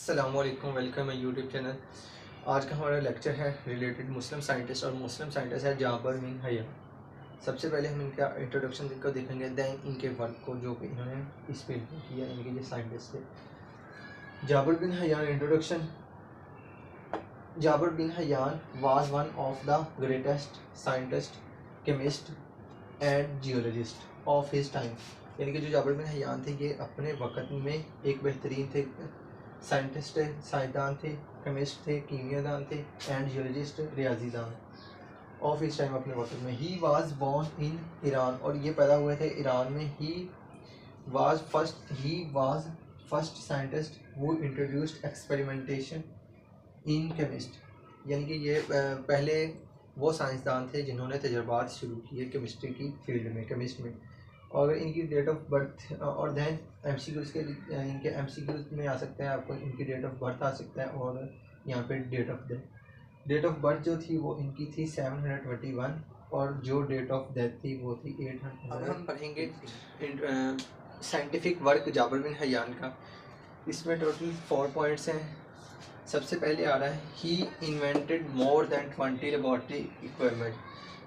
अस्सलामुअलैकुम, वेलकम है YouTube channel. आज का हमारा लेक्चर है रिलेटेड मुस्लिम साइंटिस्ट, और मुस्लिम साइंटिस्ट है जाबर बिन हया। सबसे पहले हम इनका इंट्रोडक्शन को देखेंगे, दैन इनके वर्क को जो कि इन्होंने इस फील्ड में किया, इनके जो साइंटिस्ट थे। Jabir bin Hayyan introduction. Jabir bin Hayyan was one of the greatest scientist, chemist and geologist of his time. यानी कि जो जाबर बिन हयान थे, ये अपने वक़्त में एक बेहतरीन थे साइंटिस्ट थे, साइंसदान थे, केमिस्ट थे, कीमियादान थे एंड जियोलॉजिस्ट, रियाजीदान ऑफ इस टाइम अपने वक्त में। He was born in Iran, और ये पैदा हुए थे ईरान में। He was first scientist who introduced experimentation in chemist. यानी कि ये पहले वो साइंसदान थे जिन्होंने तजर्बात शुरू किए केमिस्ट्री की फील्ड में, केमिस्ट में। और इनकी डेट ऑफ बर्थ और दैन एमसीक्यूज़ के इनके एमसीक्यूज़ में आ सकते हैं, आपको इनकी डेट ऑफ बर्थ आ सकता है और यहाँ पे date of death. Date of birth जो थी वो इनकी थी 721, और जो डेट ऑफ डेथ थी वो थी 800। अब हम पढ़ेंगे साइंटिफिक वर्क जाबर बिन हयान का। इसमें टोटल 4 पॉइंट्स हैं। सबसे पहले आ रहा है, he invented more than 20 laboratory equipment.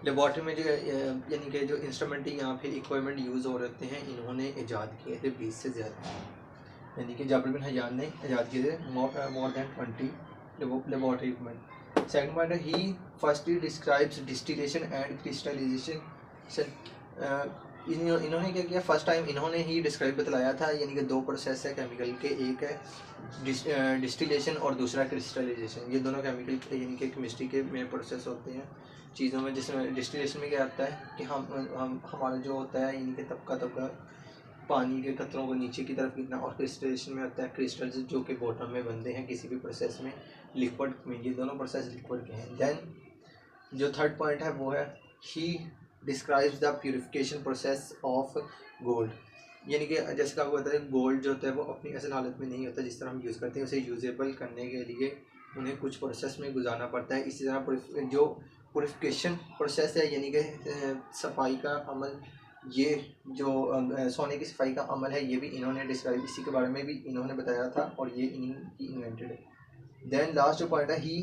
Laboratory में जो यानी कि जो इंस्ट्रूमेंट या फिर इक्विपमेंट यूज़ हो रहे हैं, इन्होंने ईजाद किए थे 20 से ज़्यादा। यानी कि जाबर बिन हयान ने ईजाद किए थे more than 20 laboratory equipment. Second point है, he firstly describes distillation and crystallization. इन्होंने क्या किया, फर्स्ट टाइम इन्होंने ही डिस्क्राइब बतलाया था। यानी कि 2 प्रोसेस है केमिकल के, एक है डिस्टिलेशन और दूसरा क्रिस्टलाइजेशन। ये दोनों केमिकल यानी कि केमिस्ट्री के में प्रोसेस होते हैं चीज़ों में। जिसमें डिस्टिलेशन में क्या होता है कि हम हमारा जो होता है यानी कि तबका तबका पानी के कतरों को नीचे की तरफ गिरना, और क्रिस्टलेशन में होता है क्रिस्टल्स जो कि बॉटम में बनते हैं किसी भी प्रोसेस में, लिक्विड में। ये दोनों प्रोसेस लिक्विड के हैं। देन जो थर्ड पॉइंट है वो है, he describes the purification process of gold. यानी कि जैसे कि आपको पता है, गोल्ड जो होता है वो अपनी असल हालत में नहीं होता जिस तरह हम यूज़ करते हैं। उसे यूजेबल करने के लिए उन्हें कुछ प्रोसेस में गुजारना पड़ता है। इसी तरह जो प्यूरिफिकेशन प्रोसेस है यानी कि सफाई का अमल, ये जो सोने की सफाई का अमल है, ये भी इन्होंने डिस्क्राइब, इसी के बारे में भी इन्होंने बताया था, और ये इन्हीं इन्वेंटेड है। देन लास्ट जो पॉइंट है, ही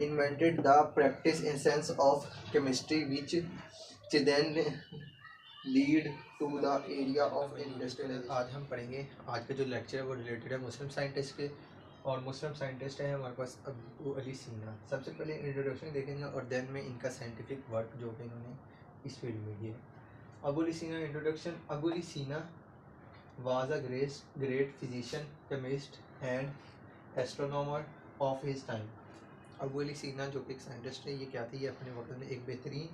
invented the practice in sense of chemistry which then lead to the area of industrial। आज हम पढ़ेंगे, आज का जो लेक्चर है वो रिलेटेड है मुस्लिम साइंटिस्ट के, और मुस्लिम साइंटिस्ट है हमारे पास अबू अली सीना। सबसे पहले इंट्रोडक्शन देखेंगे और देन में इनका साइंटिफिक वर्क जो कि इन्होंने इस फील्ड में किया। अबू अली सीना इंट्रोडक्शन। अबू अली सीना was a great physician, chemist and astronomer of his time। Abu Ali सीना जो कि एक साइंटिस्ट है, ये क्या थे, ये अपने वक्त में एक बेहतरीन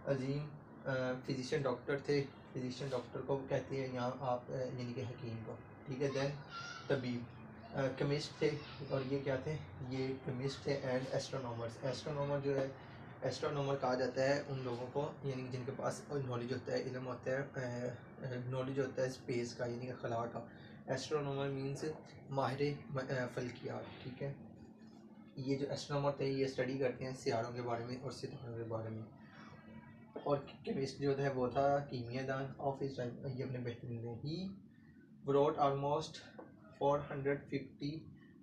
अजीम फिजिशियन डॉक्टर थे। फिजिशियन डॉक्टर को कहते हैं यहाँ आप यानी कि हकीम को, ठीक है। देन तबीब, केमिस्ट थे, और ये क्या थे, ये केमिस्ट थे एंड एस्ट्रोनॉमर्स। एस्ट्रोनॉमर जो है, एस्ट्रोनॉमर कहा जाता है उन लोगों को यानी कि जिनके पास नॉलेज होता है, इल्म होता है, नॉलेज होता है स्पेस का यानी कि खला का। एस्ट्रोनॉमर मीन्स माहिर फल्कियात, ठीक है। ये जो एस्ट्रोनॉमर थे ये स्टडी करते हैं सितारों के बारे में और सितारों के बारे में। और केमिस्ट जो है वो था कीमियादान ऑफ हिज टाइम, ये अपने बेहतरीन थे। ही wrote almost 450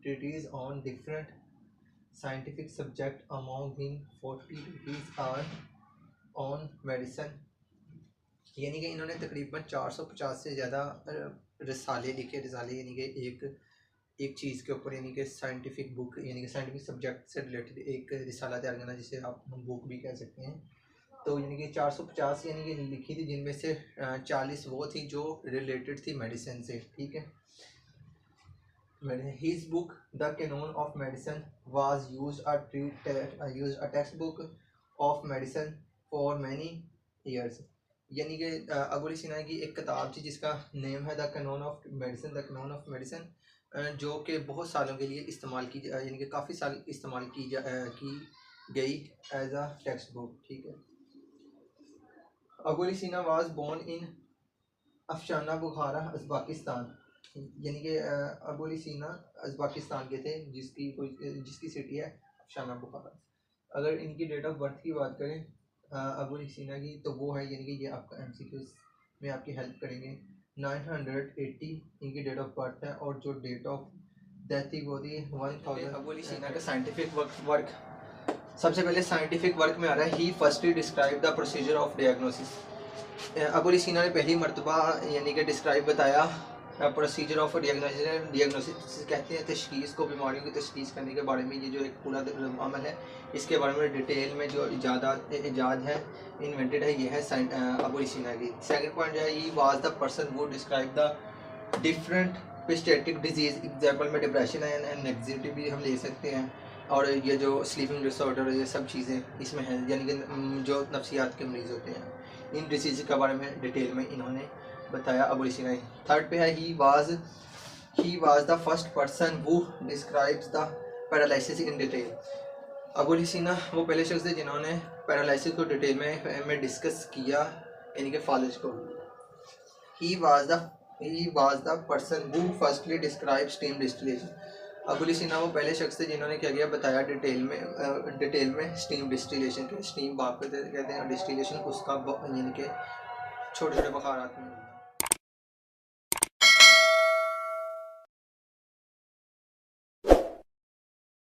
treatises on different scientific subject, among them 40 treatises are on medicine। यानी कि इन्होंने तकरीबन 450 से ज़्यादा रिसाले लिखे। रिसाले यानी कि एक चीज़ के ऊपर, यानी कि साइंटिफिक बुक, यानी कि साइंटिफिक सब्जेक्ट से रिलेटेड एक रिसाला तैयार करना, जिसे आप बुक भी कह सकते हैं। तो यानी कि 450 यानी कि लिखी थी, जिनमें से 40 वो थी जो रिलेटेड थी मेडिसिन से, ठीक है। His book the canon of medicine was used a text book of medicine for many years. यानी कि अबू अली सीना की एक किताब थी जिसका नेम है the canon of medicine, the canon of medicine, जो कि बहुत सालों के लिए इस्तेमाल की, यानी कि काफ़ी साल इस्तेमाल की गई एज अ टेक्स्ट बुक, ठीक है। Abu Ali Sina was born in Afshana Bukhara, Uzbekistan. यानी कि अबू अली सीना उज़्बेकिस्तान के थे, जिसकी सिटी है अफशाना बुखारा। अगर इनकी डेट ऑफ बर्थ की बात करें अबू अली सीना की, तो वो है, यानी कि ये आपका एमसीक्यूज़ में आपकी हेल्प करेंगे। 980 इनकी डेट ऑफ बर्थ है, और जो डेट ऑफ दैती गोदी 1000। अबू अली सीना का साइंटिफिक वर्क सबसे पहले साइंटिफिक वर्क में आ रहा है he firstly describe the procedure of diagnosis. Abu Ali Sina ने पहली मरतबा यानी कि डिस्क्राइब बताया प्रोसीजर ऑफ डियाग्नोसिस कहते हैं तशखीस को, बीमारियों की तशखीस करने के बारे में। ये जो एक पूरा अमल है इसके बारे में डिटेल में जो इजाद है इन्वेंटेड है ये है अबू अली सीना की। सेकंड पॉइंट जो है ही वाज द पर्सन वो डिस्क्राइब द डिफरेंट पेस्टेटिक डिजीज़। एग्जाम्पल में डिप्रेशन है एंड एंग्जाइटी भी हम ले सकते हैं, और ये जो स्लीपिंग डिसऑर्डर ये सब चीज़ें इसमें हैं, यानी कि जो नफ्सियात के मरीज़ होते हैं इन डिसीज़ के बारे में डिटेल में इन्होंने बताया अबू अली सीना। थर्ड पे है he was the first person who describes the paralysis in detail. Abu Ali सीना वो पहले शख्स थे जिन्होंने पैरालिसिस को डिटेल में डिस्कस किया, यानी कि फालिज को। ही was the person who firstly describe steam distillation. Abu Ali सीना वो पहले शख्स थे जिन्होंने क्या किया बताया डिटेल में स्टीम डिस्टिलेशन के। स्टीम बाप कहते हैं और डिस्टिलेशन उसका यानी कि छोटे छोटे बखारात में।